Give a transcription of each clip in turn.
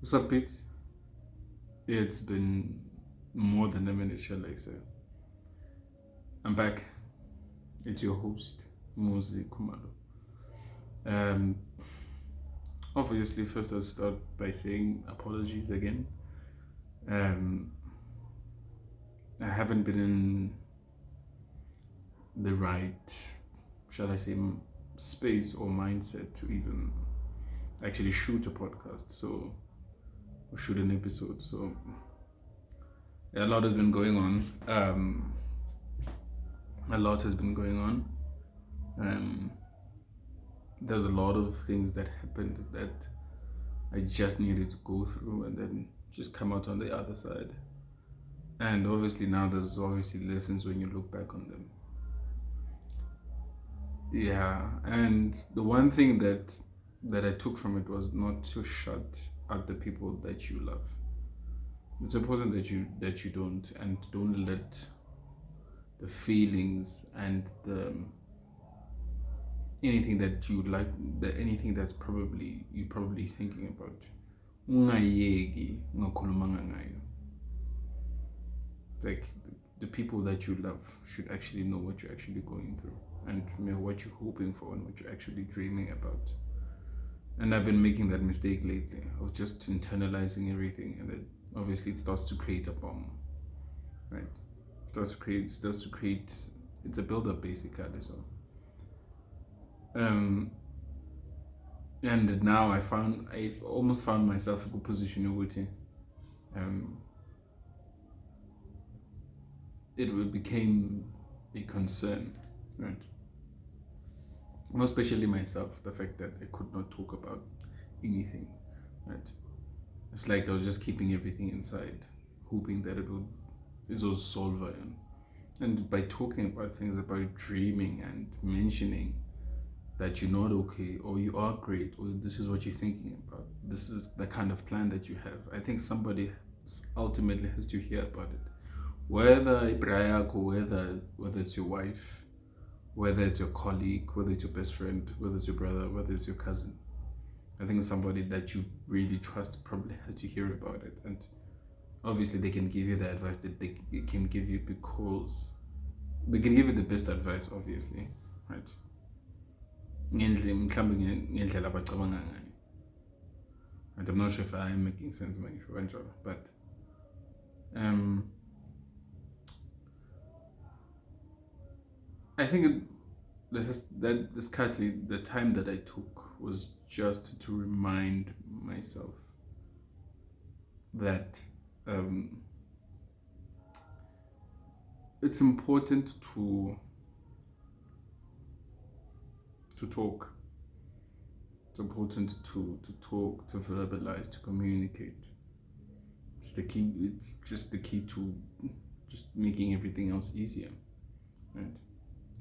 What's up, peeps? It's been more than a minute, shall I say. I'm back. It's your host, Muzi Kumalo. Um, Obviously, first I'll start by saying apologies again. Um, I haven't been in the right, shall I say, space or mindset to even actually shoot a podcast, or shoot an episode. So, yeah, a lot has been going on. A lot has been going on. Um, there's a lot of things that happened that I just needed to go through and then just come out on the other side. And obviously now there's obviously lessons when you look back on them. Yeah, and the one thing that I took from it was not to shut out the people that you love. It's important that you don't, and don't let the feelings and the anything that you like, the anything that's probably you probably thinking about, ungayeki ungakhulumanga ngayo. Like the people that you love should actually know what you're actually going through, and know what you're hoping for and what you're actually dreaming about. And I've been making that mistake lately of just internalizing everything, and then obviously it starts to create a bomb, right? It starts to create. It's a build-up basically. So, um, and now I almost found myself in a position where um, it became a concern, right? More especially myself, the fact that I could not talk about anything, right? It's like I was just keeping everything inside, hoping that it was solve it. And by talking about things, about dreaming and mentioning that you're not okay, or you are great, or this is what you're thinking about, this is the kind of plan that you have, I think somebody ultimately has to hear about it. Whether Ibrahim, whether it's your wife, whether it's your colleague, whether it's your best friend, whether it's your brother, whether it's your cousin. I think somebody that you really trust probably has to hear about it. And obviously, they can give you the advice that they can give you, because they can give you the best advice, obviously, right? Ngendlela abacabanga ngayo. And I'm not sure if I'm making sense, but um, I think the time that I took was just to remind myself that it's important to talk. It's important to talk, to verbalize, to communicate. It's the key. It's just the key to just making everything else easier, right?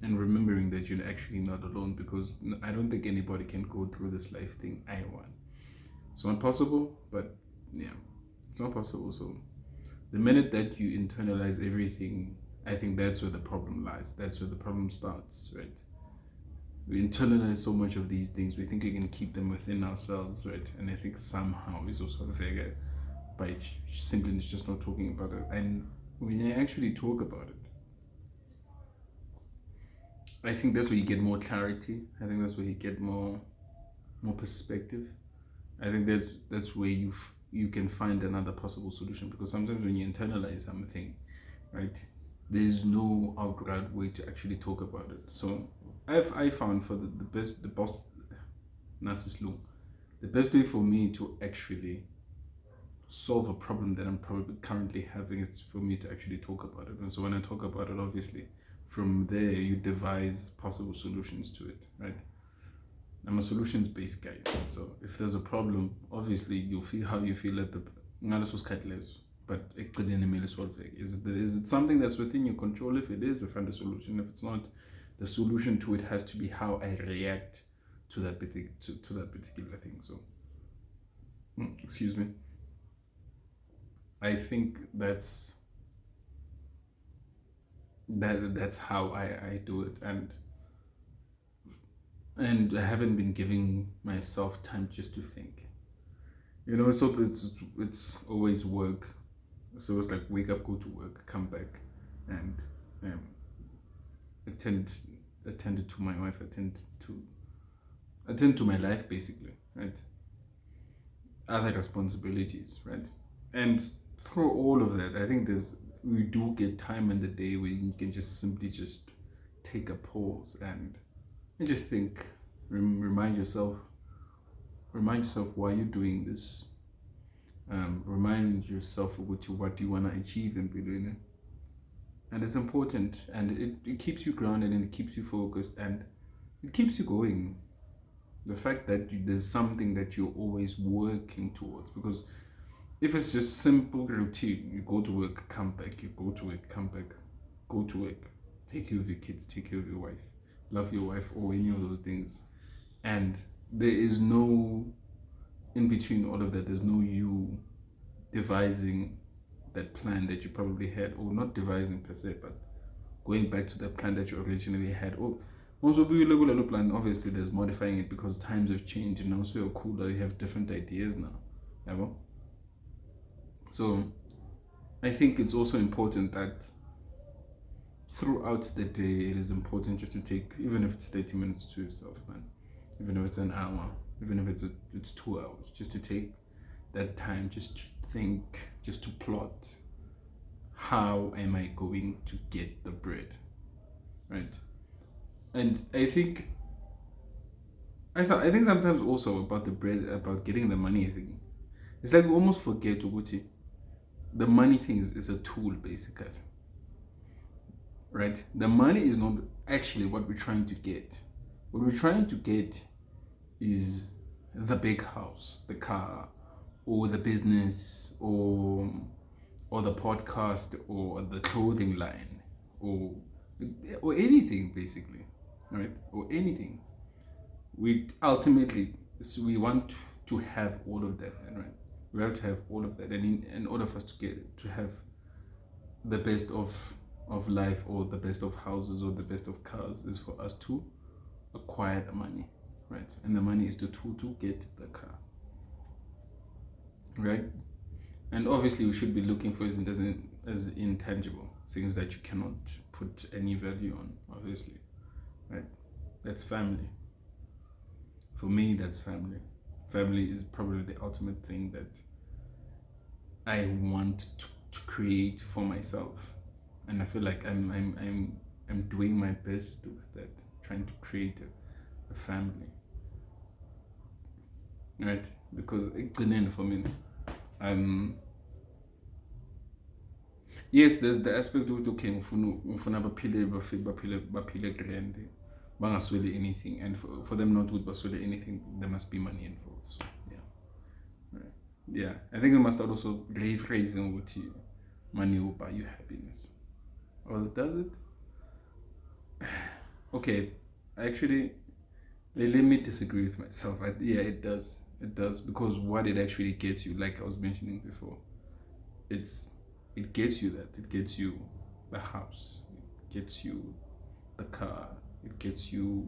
And remembering that you're actually not alone, because I don't think anybody can go through this life thing I want. It's not possible, but yeah, it's not possible. So the minute that you internalize everything, I think that's where the problem lies. That's where the problem starts, right? We internalize so much of these things. We think we can keep them within ourselves, right? And I think somehow it's also there by simply just not talking about it. And when you actually talk about it, I think that's where you get more clarity. I think that's where you get more perspective. I think that's where you can find another possible solution, because sometimes when you internalize something, right, there's no outright way to actually talk about it. So I found for the best the boss Narcissus Lu, the best way for me to actually solve a problem that I'm probably currently having is for me to actually talk about it. And so when I talk about it, obviously from there you devise possible solutions to it, right? I'm a solutions based guy. So if there's a problem, obviously you'll feel how you feel at the but is it something that's within your control? If it is, I find a solution. If it's not, the solution to it has to be how I react to that particular thing. So excuse me. I think that's how I do it, and I haven't been giving myself time just to think. So it's always work. So it's like wake up, go to work, come back, and um, attend attend to my wife, attend to my life, basically, right? Other responsibilities, right? And through all of that, I think we do get time in the day where you can just simply just take a pause and just think, remind yourself why you're doing this. Remind yourself what you want to achieve in Bedouin. And it's important, and it keeps you grounded, and it keeps you focused, and it keeps you going. The fact that there's something that you're always working towards, because if it's just simple routine, you go to work, come back, you go to work, come back, go to work, take care of your kids, take care of your wife, love your wife, or any of those things, and there is no in between all of that. There's no you devising that plan that you probably had, or not devising per se, but going back to the plan that you originally had. Or also, plan, obviously, there's modifying it because times have changed, and also you're cooler, you have different ideas now. Yeah, so I think it's also important that throughout the day, it is important just to take, even if it's 30 minutes to yourself, man, even if it's an hour, even if it's 2 hours, just to take that time, just to think, just to plot, how am I going to get the bread, right? And I think sometimes also about the bread, about getting the money thing, it's like we almost forget Uguti. The money thing is a tool, basically, right? The money is not actually what we're trying to get. What we're trying to get is the big house, the car, or the business, or the podcast, or the clothing line, or anything, basically, right? Or anything. We ultimately, we want to have all of that, right? We have to have all of that, and in order for us to have the best of life, or the best of houses, or the best of cars, is for us to acquire the money, right? And the money is the tool to get the car, right? And obviously, we should be looking for it as intangible things that you cannot put any value on, obviously, right? That's family. For me, that's family. Family is probably the ultimate thing that I want to create for myself, and I feel like I'm doing my best with that, trying to create a family, right? Because for me, yes, there's the aspect of okay, ngifuna baphile grand, bangasweli anything, and for them not to basweli anything, there must be money involved. So yeah, right. Yeah, I think we must also rephrasing what money will buy you happiness. Well, does it? Okay, actually, let me disagree with myself. Yeah, it does. It does, because what it actually gets you, like I was mentioning before, it gets you that. It gets you the house. It gets you the car. It gets you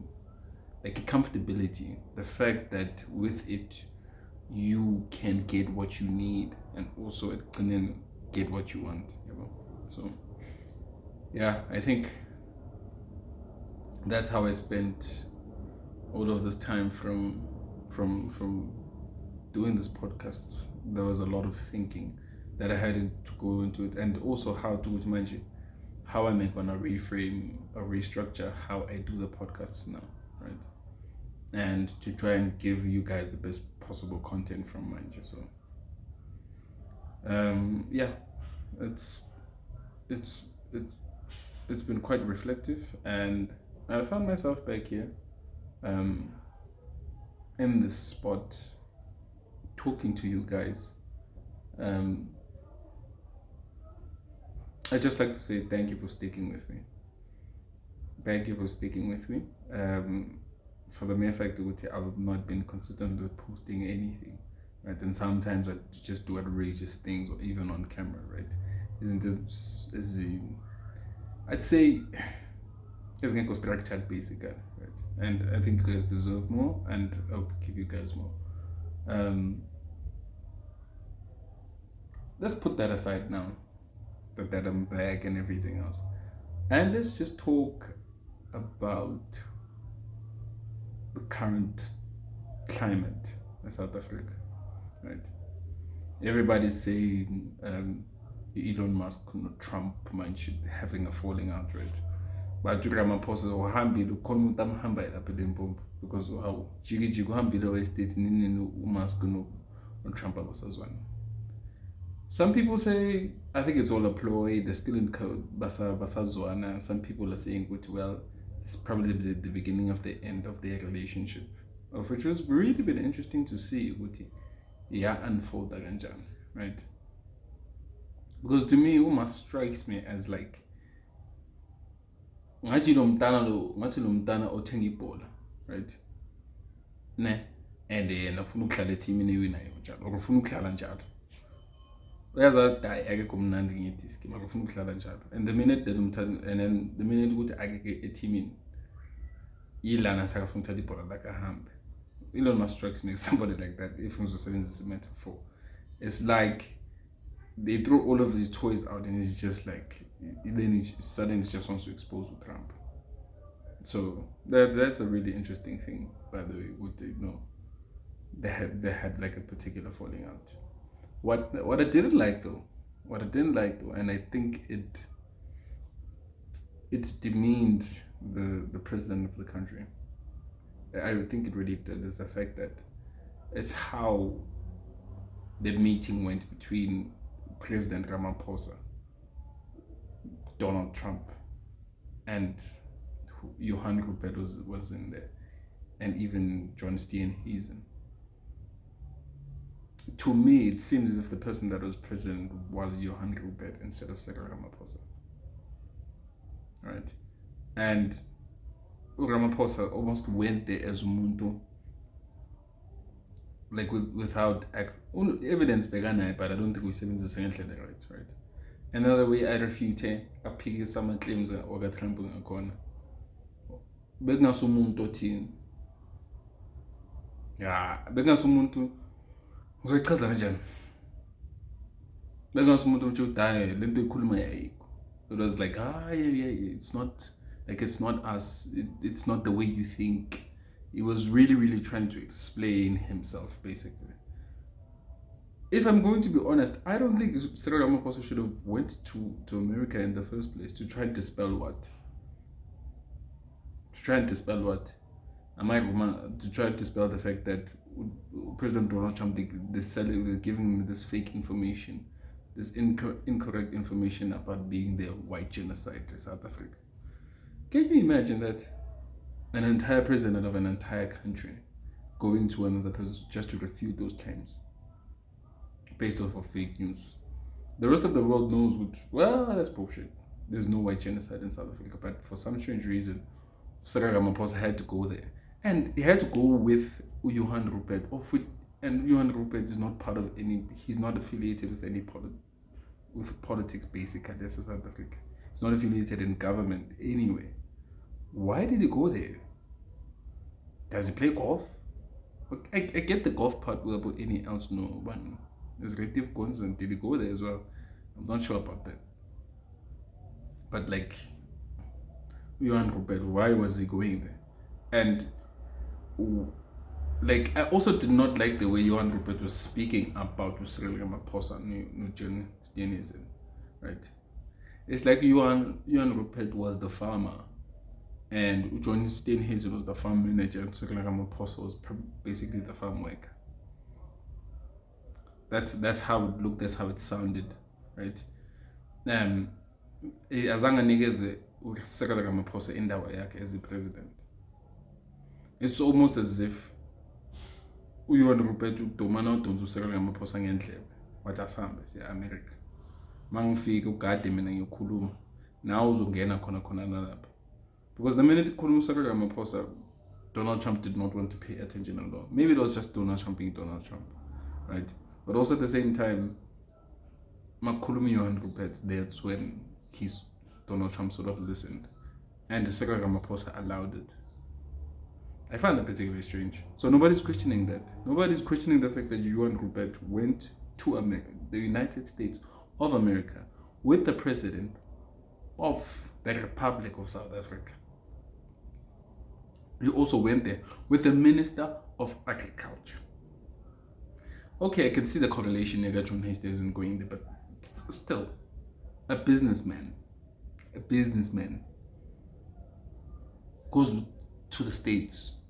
like a comfortability. The fact that with it you can get what you need, and also it can get what you want. So yeah, I think that's how I spent all of this time from doing this podcast. There was a lot of thinking that I had to go into it, and also how to imagine how am I gonna reframe or restructure how I do the podcasts now, right? And to try and give you guys the best possible content from Manje. So yeah, it's been quite reflective, and I found myself back here in this spot talking to you guys. I just like to say thank you for sticking with me. Thank you for sticking with me. For the mere fact that I have not been consistent with posting anything, right? And sometimes I just do outrageous things, or even on camera, right? Isn't this I'd say it's going to structured, basically, right? And I think you guys deserve more, and I'll give you guys more. let's put that aside now, that I'm back and everything else. And let's just talk about the current climate in South Africa, right? Everybody's saying Elon Musk and Trump should having a falling out, right? But Ramaphosa uhambile ukhona umuntu amhamba lapha eLimpopo because hawu jiki uhambile we-States nini uMusk no-Trump abasazwana. Some people say, I think it's all a ploy, they're still in code, basazwana. Some people are saying, well, it's probably the beginning of the end of their relationship, of which was really been interesting to see, unfold kanjani, right? Because to me, Uma strikes me as like, ngathi lo mntana othenga ibhola, right? Ne, and yena ufuna ukudlala eteamini ewinayo njalo, or ufuna ukudlala njalo. Uyazazi dayi akekho mnandi ngediski, maka ufuna ukudlala njalo. And the minute ukuthi akeke eteamini, yilana sakafuna ukuthatha ibhola lakhe ahambe. Elon Musk strikes me as somebody like that, if ngizosebenzisa metaphor. It's like they throw all of these toys out and it's just like, then it suddenly just wants to expose Trump. So that's a really interesting thing, by the way. They had like a particular falling out. What I didn't like though, and I think it demeaned the president of the country. I think it really did, is the fact that it's how the meeting went between President Ramaphosa, Donald Trump, and Johan Rupert was in there, and even John Steenhuisen. To me, it seems as if the person that was president was Johan Rupert instead of Cyril Ramaphosa. Right? And Ramaphosa almost went there as umuntu, like without evidence beganayo, but I don't think we sebenzisa ngendlela right? Another way I refute aphikisa ama-claims waka-Trump ngakhona. Bekungasumuntu othini. Bekungasumuntu ngizoyichaza kanjani? Bekungasumuntu othi udaye lento ikhuluma yayikho. It was like, it's not us, it's not the way you think. He was really, really trying to explain himself, basically. If I'm going to be honest, I don't think Cyril Ramaphosa should have went to America in the first place to try and dispel what? To try and dispel what? To try and dispel the fact that President Donald Trump, they're giving me this fake information, this incorrect information about being the white genocide in South Africa. Can you imagine that? An entire president of an entire country going to another person just to refute those claims based off of fake news. The rest of the world knows, that's bullshit. There's no white genocide in South Africa, but for some strange reason, Cyril Ramaphosa had to go there. And he had to go with Johan Rupert, and Johan Rupert is not part of he's not affiliated with politics, basically, in South Africa. He's not affiliated in government anyway. Why did he go there? Does he play golf? I get the golf part without any else. No one. There's relative consent. Did he go there as well? I'm not sure about that. But like, Johan Rupert, why was he going there? And like, I also did not like the way Johan Rupert was speaking about Cyril Ramaphosa and John Steenhuisen, right? It's like Johan Rupert was the farmer, and John Steenhuisen was the farm manager, and Cyril Ramaphosa was basically the farm worker. That's how it looked, that's how it sounded, right? Azange anikeze Cyril Ramaphosa indawo yakhe as the president. It's almost as if Johan Rupert udomana udonsa uCyril Ramaphosa ngendlebe wathi asihambe siya America. Mangifika ugade mina ngiyokhuluma nawe uzongena khona nalapha. Because the minute ukhuluma uCyril Ramaphosa, Donald Trump did not want to pay attention at all. Maybe it was just Donald Trump being Donald Trump, right? But also at the same time, makhuluma Johan Rupert, that's when Donald Trump sort of listened, and Cyril Ramaphosa allowed it. I find that particularly strange. So nobody's questioning that. Nobody's questioning the fact that Johan Rupert went to the United States of America with the president of the Republic of South Africa. He also went there with the Minister of Agriculture. Okay, I can see the correlation here that John Hayes isn't going there, but still, a businessman goes to the States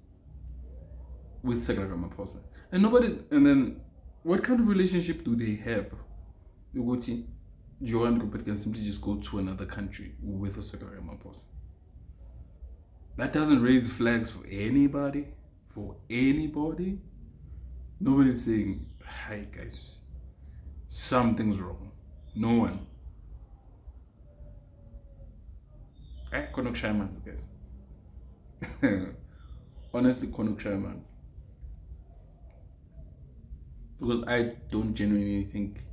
with Cyril Ramaphosa. And then what kind of relationship do they have? Johan Rupert can simply just go to another country with a Cyril Ramaphosa. That doesn't raise flags for anybody. Nobody's saying, hi guys, something's wrong. No one. I cannot share man's guys. Honestly, cannot share man's. Because I don't genuinely think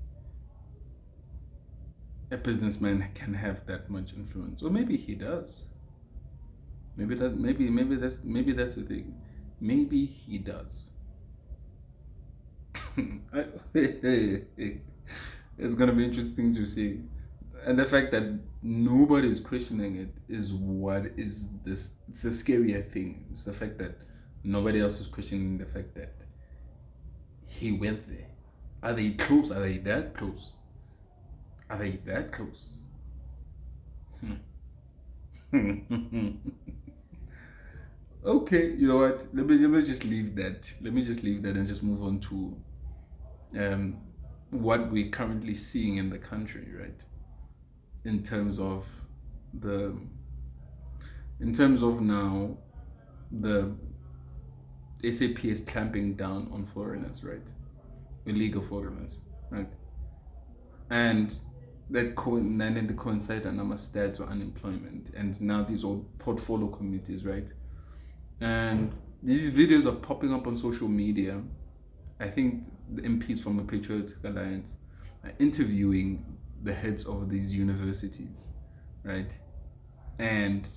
a businessman can have that much influence. Or maybe he does. Maybe that's the thing. Maybe he does. It's gonna be interesting to see. And the fact that nobody is questioning it is what is this. It's a scarier thing. It's the fact that nobody else is questioning the fact that he went there. Are they close? Are they that close? Are they that close? Okay, you know what? Let me just leave that. Let me just leave that and just move on to what we're currently seeing in the country, right? In terms of now the SAP is clamping down on foreigners, right? Illegal foreigners, right? And that coincide and number stats or unemployment, and now these are portfolio committees, right? And these videos are popping up on social media. I think the MPs from the Patriotic Alliance are interviewing the heads of these universities, right? And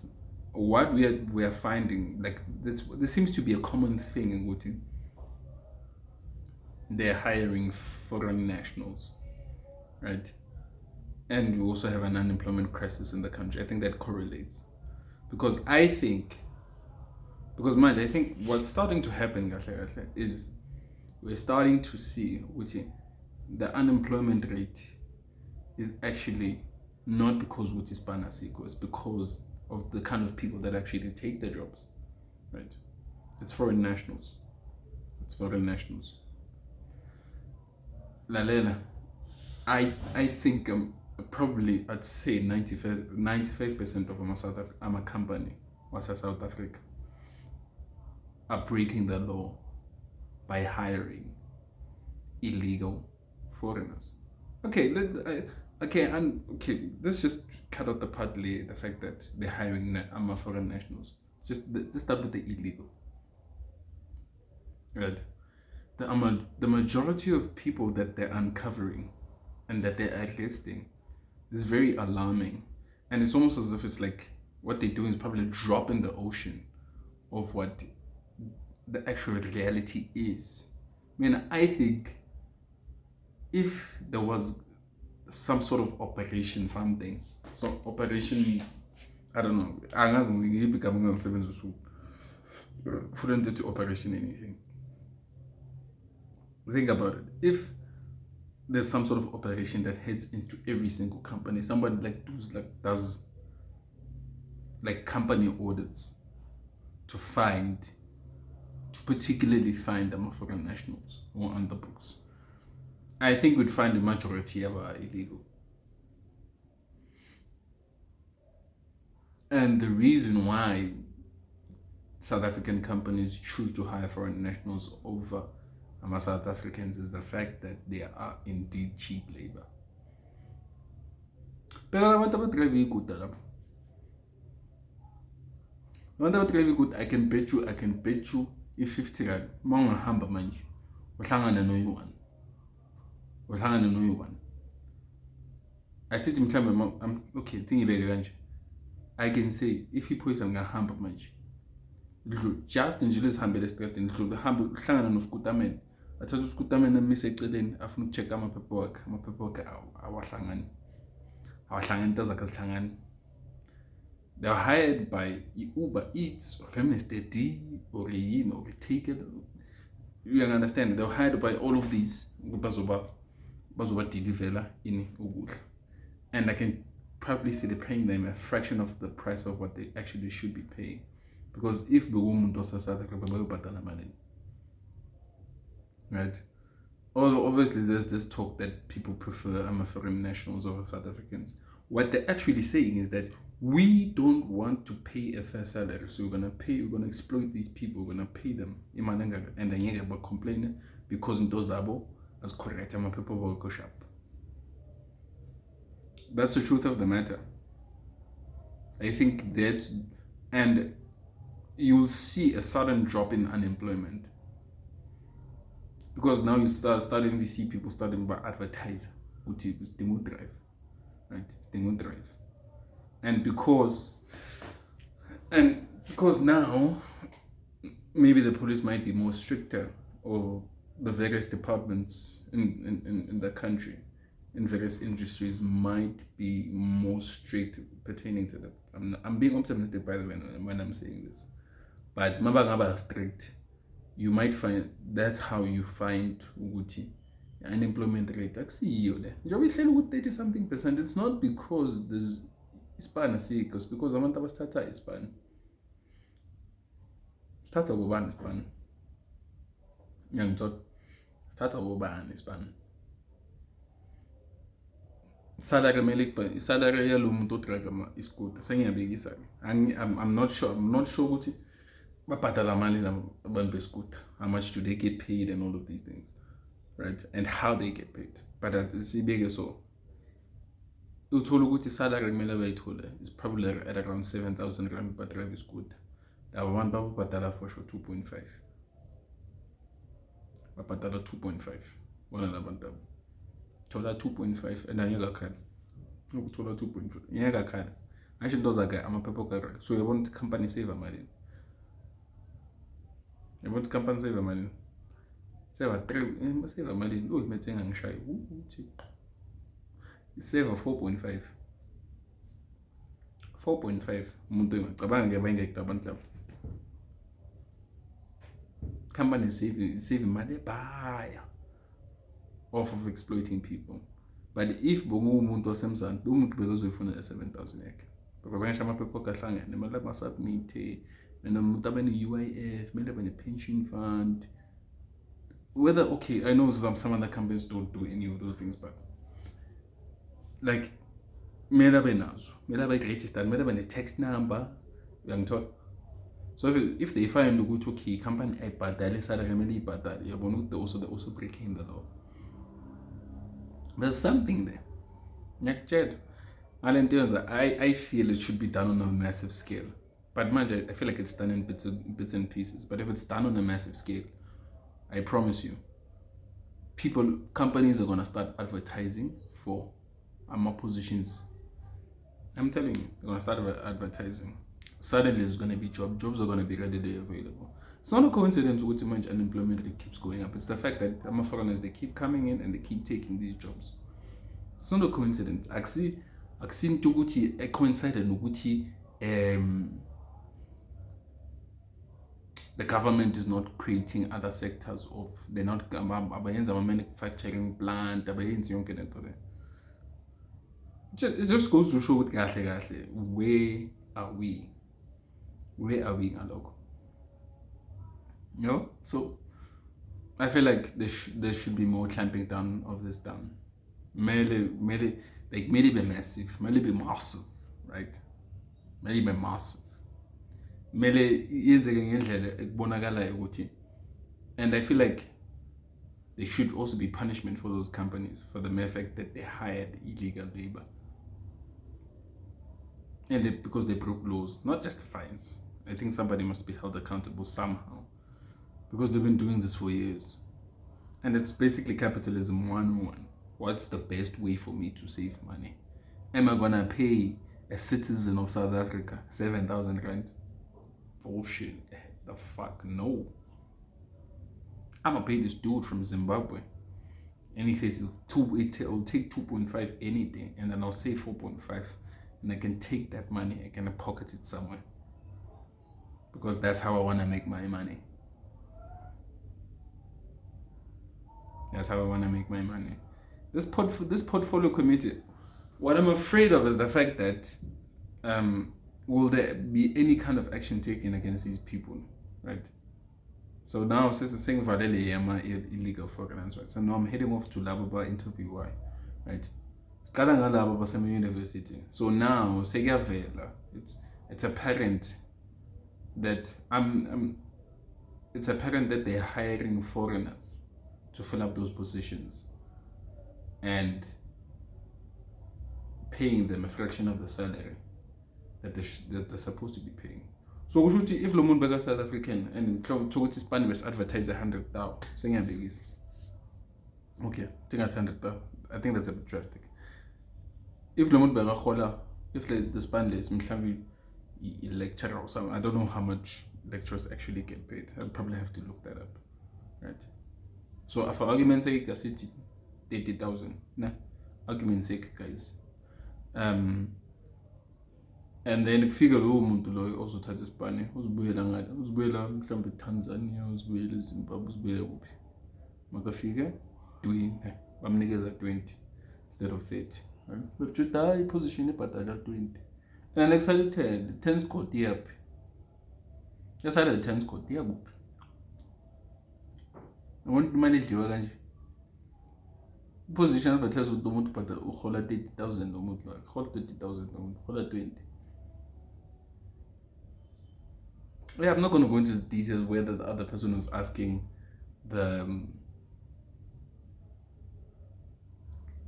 what we are finding, like this seems to be a common thing in Guti. They're hiring foreign nationals, right? And we also have an unemployment crisis in the country. I think that correlates. Because I think what's starting to happen is we're starting to see the unemployment rate is actually not because it's Panasiko, it's because of the kind of people that actually take the jobs, right? It's foreign nationals. Lalela, I think probably I'd say 95% of our company was South Africa are breaking the law by hiring illegal foreigners. Let's just cut out the fact that they're hiring foreign nationals. Just start with the illegal. Right? The majority of people that they're uncovering and that they're arresting is very alarming. And it's almost as if it's like what they're doing is probably a drop in the ocean of what the actual reality is. I think if there was some sort of operation, I don't know, to operation anything. Think about it. If there's some sort of operation that heads into every single company, somebody does company audits to particularly find foreign nationals who are on the books, I think we'd find the majority of are illegal. And the reason why South African companies choose to hire foreign nationals over South Africans is the fact that they are indeed cheap labor. I can bet you if 50 rand mawungahamba manje uhlangana noyi-1. I said mhlambe okay thingibeke kanje. I can say if iphoyisa ngahamba manje just nje lizihambele estradini uhlangana noSkutameni athatha uskutame nemise eceleni afuna ukuchecka amaphepha wakhe awahlangani into zakhe zihlangani. They were hired by Uber Eats or Mr. D or or Ticket. You can understand, they were hired by all of these bazoba deliver in ukudla. And I can probably see they're paying them a fraction of the price of what they actually should be paying. Because if the woman does South Africa, right? Obviously, there's this talk that people prefer foreign nationals over South Africans. What they're actually saying is that we don't want to pay a fair salary, so we're gonna exploit these people, we're gonna pay them. And then you about complaining because Ndozabo as correct people will go shop. That's the truth of the matter. I think that, and you'll see a sudden drop in unemployment. Because now you starting to see people starting to advertise which is Stingo Drive. Right? Stingo Drive. And because now maybe the police might be more stricter, or the various departments in the country, in various industries might be more strict pertaining to that. I'm being optimistic by the way when I'm saying this. But mabangaba strict, you might find that's how you find ukuthi unemployment rate akusiyo le njengoba ihleli ku 30-something%. It's not because there's ispan asikho, it's because abantu abasithatha ispan sithatha kubani ispan ngiyangithola sithatha kubani ispan salary yalo muntu odrive iscooter sengiyabekisa. I'm not sure ukuthi babhadala mali abantu bescooter, how much do they get paid and all of these things, right? And how they get paid. But sibeke so uthola ukuthi salary kumele bayithole is probably at around 7,000 rand per drive iscooter. Labo bantu babhadala for sure 2.5, babhadala 2.5 bona labantu thola 2.5 and angekakhala ukuthola 2.5 ngekakhala asho into zakhe amaphepha ka. So yabona ukuthi company save mali, yabona company save mali, save mali uyimethenga ngishaye uthi save 4.5 umuntu engicabanga ngebangeke abantu labo. Company save money baya off of exploiting people. But if bongo umuntu wasemzansi umuntu bekezoyifuna 7,000 yakhe, because angisho amaphepha kahlangene imali ama submit nomuntu abane UIF, mele bane pension fund, whether okay, I know some other companies don't do any of those things, but like mele benazo, mele register, mele bane tax number, uyangithola. So if they find ukuthi okay company ayibhadale salary mele ibhadale, yabona ukuthi they also breaking the law. There's something there. I feel it should be done on a massive scale. But manje, I feel like it's done in bits and pieces. But if it's done on a massive scale, I promise you, companies are gonna start advertising for more positions. I'm telling you, they're gonna start advertising. Suddenly there's gonna be jobs are gonna be readily available. It's not a coincidence with much unemployment rate keeps going up. It's the fact that foreigners, they keep coming in and they keep taking these jobs. It's not a coincidence. Akusi ukuthi coincided nokuthi the government is not creating other sectors of, they're not abayenza ama manufacturing plant, abayenza yonke lento le. It just goes to show ukuthi kahle where are we ngalokho. You know, so I feel like there should be more clamping down of this down. Maybe be massive, maybe be massive, right? Maybe be massive. Maybe yenzeke ngendlela ekubonakalayo ukuthi, and I feel like there should also be punishment for those companies for the mere fact that they hired illegal labor. And because they broke laws, not just fines. I think somebody must be held accountable somehow, because they've been doing this for years. And it's basically capitalism 101. What's the best way for me to save money? Am I gonna pay a citizen of South Africa 7,000 rand? Bullshit. The fuck no. I'm gonna pay this dude from Zimbabwe. And he says it'll take 2.5 anything, and then I'll say 4.5, and I can take that money, I can pocket it somewhere. Because that's how I wanna make my money. That's how I wanna make my money. This portfolio committee, what I'm afraid of is the fact that will there be any kind of action taken against these people, right? So now, since the saying Valele Yama illegal for organized, right? So now I'm heading off to Lababa interview, right? University. So now, it's apparent that it's apparent that they're hiring foreigners to fill up those positions and paying them a fraction of the salary that they're supposed to be paying. So if lo muntu South African and ukuthi Spanish was advertise 100,000, sengiyabekisa. Okay, think at 100,000. I think that's a bit drastic. If lo muntu bekahola, if the Spanish mhlawumbe lecturer or something, I don't know how much lecturers actually get paid. I'll probably have to look that up, right? So for argument's sake, I said 80,000. Nah, argument's sake, guys. And then kufika lowo muntu loyo ozothatha Espane, uzibuyela ngale, uzibuyela mhlawumbe Tanzania, uzibuyela eZimbabwe, uzibuyela kuphi. Makafika 20, bamnikeza 20 instead of 30. Right? But you die position ebhadala 20. And next side 10, 10 score yaphi. Yasala 10 score yakuphi. Umuntu imali edliwa kanje. Position advertise ukuthi umuntu bhadala uhola 30,000 umuntu lo, hola 30,000 umuntu, hola 20. Yeah, I'm not going to go into the details whether the other person was asking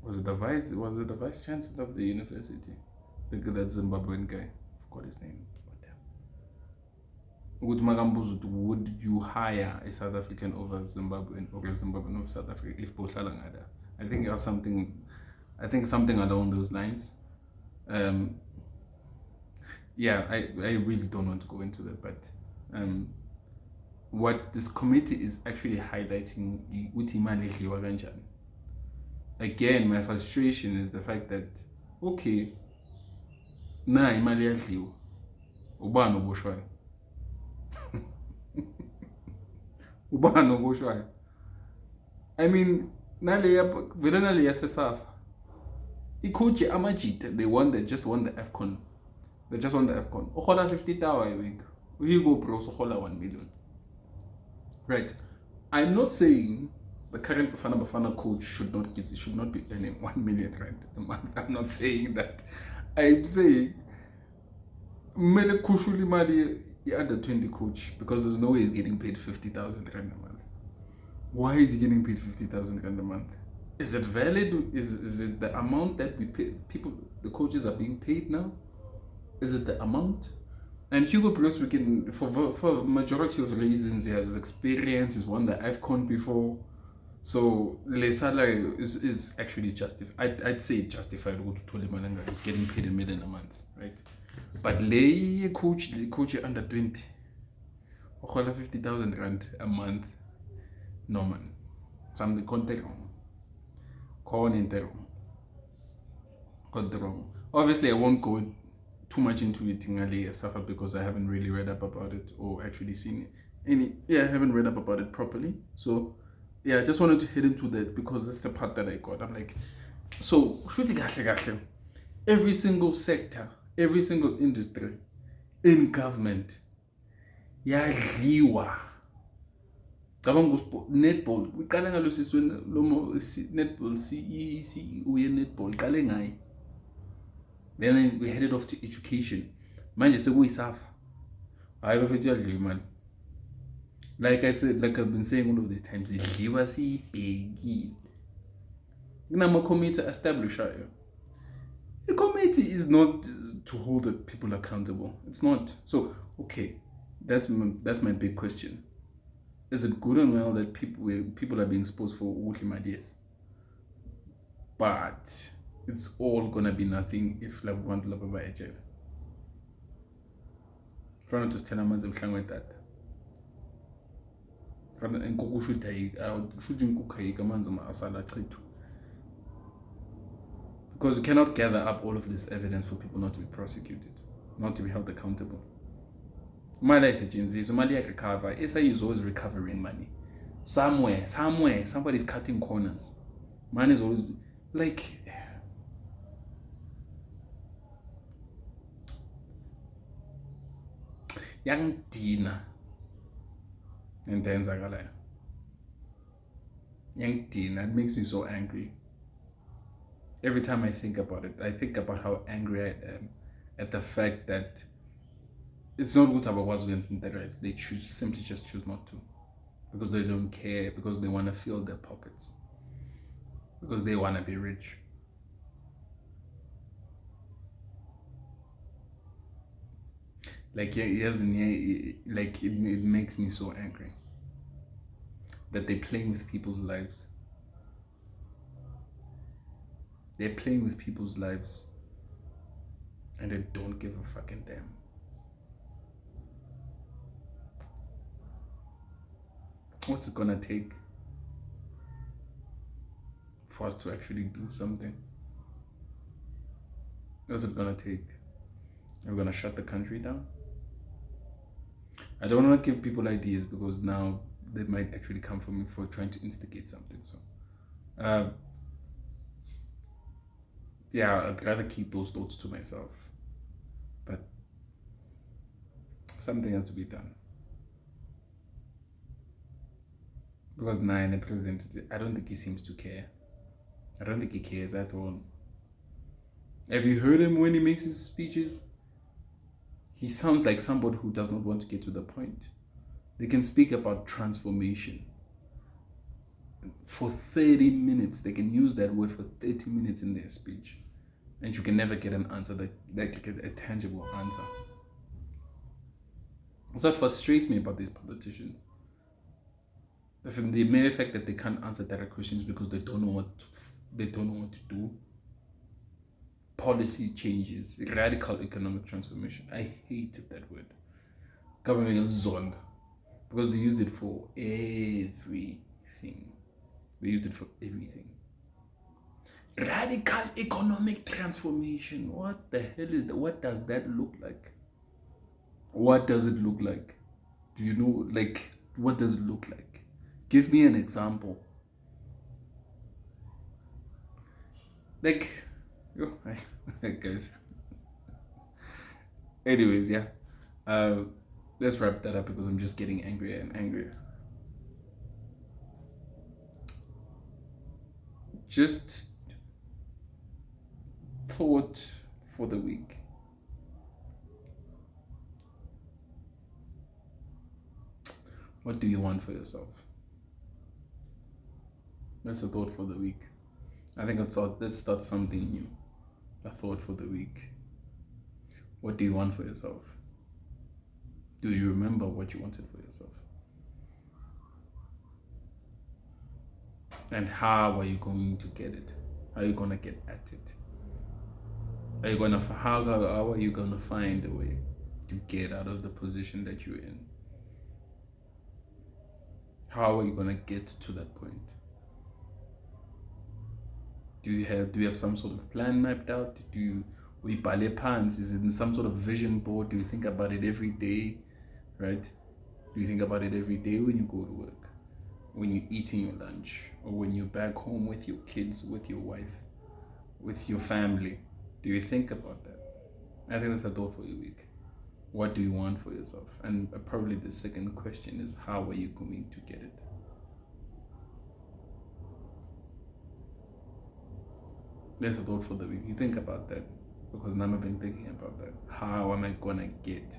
was it the vice chancellor of the university? I think that Zimbabwean guy, I forgot his name. Would you hire a South African over Zimbabwean or a Zimbabwean over South Africa if both are there? I think it was something along those lines. Yeah, I really don't want to go into that, but what this committee is actually highlighting, again, my frustration is the fact that, okay, na imali yadliwa, ubani oboshwayo? Ubani oboshwayo? I mean, vele nale yasesafa. Ikuchi Amajita, just won the AFCON. They just won the AFCON. Ohola 50,000 a week. We go bro, so hola 1 million. Right. I'm not saying the current Bafana coach should not be earning 1 million rand a month. I'm not saying that. I'm saying Mele Kushuli Mali under 20 coach, because there's no way he's getting paid 50,000 rand a month. Why is he getting paid 50,000 rand a month? Is it valid? Is it the amount that we pay people? The coaches are being paid now. Is it the amount? And Hugo Broos, we can for a majority of reasons, he has experience. He's won the AFCON before, so the salary is actually justified. I'd say justified. Toli Malanga is getting paid $1 million a month, right? But the coach under 20, 50,000 rand a month. No man, something wrong. Obviously, I won't go too much into it because I haven't really read up about it or actually seen it. I haven't read up about it properly. So yeah, I just wanted to head into that because that's the part that I got. I'm like, so every single sector, every single industry in government, yadliwa. Netball, we call netball CEO netball, then we headed off to education. Manje sekuyisafa. Hayi bafethu yadliwa imali. Like I said, like I've been saying all of these times, idliwa siyibhekile. Kunama committee established here. The committee is not to hold the people accountable. It's not. So okay, that's my big question. Is it good and well that people are being exposed for ultimate ideas? But it's all gonna be nothing if like want to love by jail. Trying to tell them like that. Because you cannot gather up all of this evidence for people not to be prosecuted, not to be held accountable. Imali ayisetshenziswa, imali iyarecover. SIU is always recovering money. Somewhere, somebody's cutting corners. Money is always like yangidina into eyenzakalayo. Yangidina. It makes me so angry. Every time I think about it, I think about how angry I am at the fact that it's not good about what's against the right. They simply choose not to. Because they don't care, because they want to fill their pockets. Because they want to be rich. Like, like it makes me so angry that they're playing with people's lives. They're playing with people's lives and they don't give a fucking damn. What's it gonna take for us to actually do something? What's it gonna take? Are we gonna shut the country down? I don't want to give people ideas because now they might actually come for me for trying to instigate something. So, yeah, I'd rather keep those thoughts to myself. But something has to be done. Because the president, I don't think he seems to care. I don't think he cares at all. Have you heard him when he makes his speeches? He sounds like somebody who does not want to get to the point. They can speak about transformation for 30 minutes. They can use that word for 30 minutes in their speech. And you can never get an answer, like a tangible answer. So what frustrates me about these politicians, the mere fact that they can't answer direct questions because they don't know what to do. Policy changes, radical economic transformation. I hated that word. Government zoned. Because they used it for everything. Radical economic transformation. What the hell is that? What does that look like? What does it look like? Do you know, like, what does it look like? Give me an example. Like, guys. Anyways, yeah. Let's wrap that up because I'm just getting angrier and angrier. Just thought for the week. What do you want for yourself? That's a thought for the week. I think let's start something new. A thought for the week. What do you want for yourself? Do you remember what you wanted for yourself? And how are you going to get it? How are you going to get at it? How are you going to find a way to get out of the position that you're in? How are you going to get to that point? Do you have some sort of plan mapped out? Is it in some sort of vision board? Do you think about it every day? Right? Do you think about it every day when you go to work? When you're eating your lunch? Or when you're back home with your kids, with your wife, with your family? Do you think about that? I think that's a thought for your week. What do you want for yourself? And probably the second question is, how are you going to get it? That's a thought for the week. You think about that, because now I've been thinking about that. How am I gonna get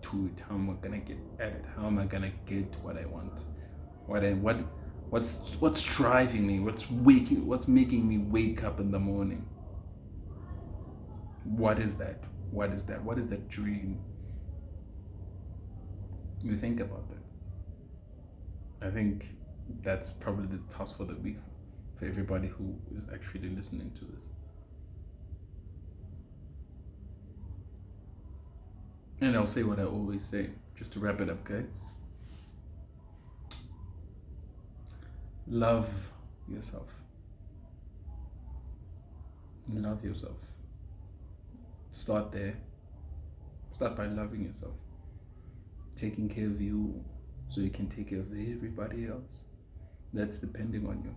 to it? How am I gonna get at it? How am I gonna get what I want? What's driving me? What's making me wake up in the morning? What is that? What is that dream? You think about that. I think that's probably the task for the week for everybody who is actually listening to this. And I'll say what I always say, just to wrap it up, guys. Love yourself. Love yourself. Start there. Start by loving yourself. Taking care of you so you can take care of everybody else that's depending on you.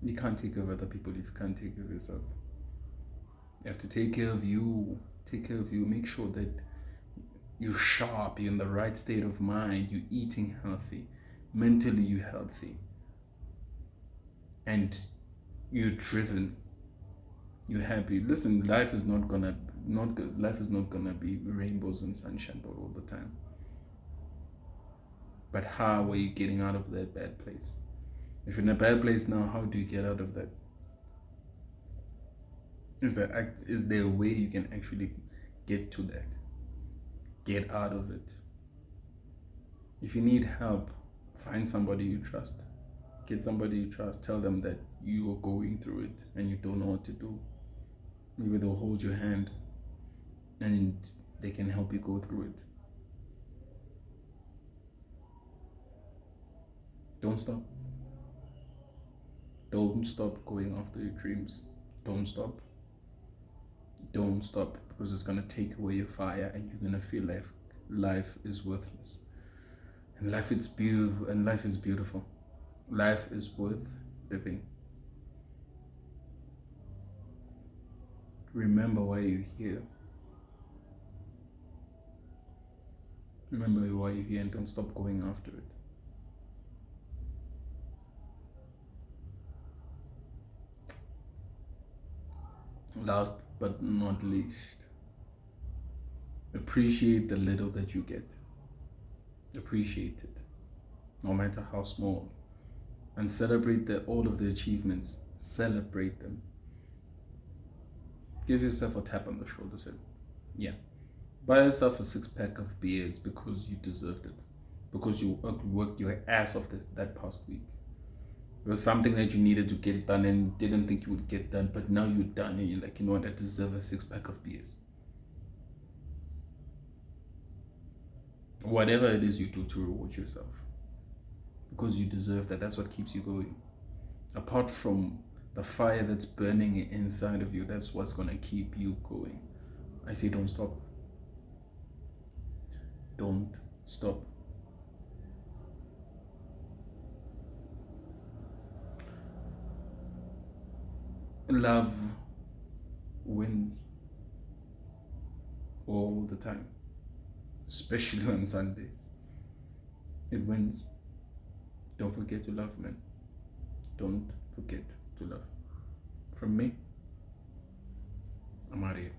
You can't take care of other people if you can't take care of yourself. You have to take care of you. Take care of you. Make sure that you're sharp, you're in the right state of mind, you're eating healthy, mentally you're healthy, and you're driven, you're happy. Listen, life is not gonna be rainbows and sunshine all the time. But how are you getting out of that bad place? If you're in a bad place now, how do you get out of that? Is there a way you can actually get to that? Get out of it. If you need help, find somebody you trust. Get somebody you trust. Tell them that you are going through it and you don't know what to do. Maybe they'll hold your hand and they can help you go through it. Don't stop. Don't stop going after your dreams. Don't stop. Don't stop, because it's going to take away your fire and you're going to feel like life is worthless. And life is beautiful. Life is worth living. Remember why you're here. Remember why you're here and don't stop going after it. Last but not least, appreciate the little that you get. Appreciate it, no matter how small. And celebrate all of the achievements. Celebrate them. Give yourself a tap on the shoulder. Say, yeah. Buy yourself a 6-pack of beers because you deserved it. Because you worked your ass off that past week. It was something that you needed to get done and didn't think you would get done, but now you're done and you're like, you know what, I deserve a 6-pack of beers. Whatever it is you do to reward yourself. Because you deserve that. That's what keeps you going. Apart from the fire that's burning inside of you, that's what's going to keep you going. I say don't stop. Don't stop. Love wins all the time, especially on Sundays. It wins. Don't forget to love, man. Don't forget to love. From me, I'm out of here.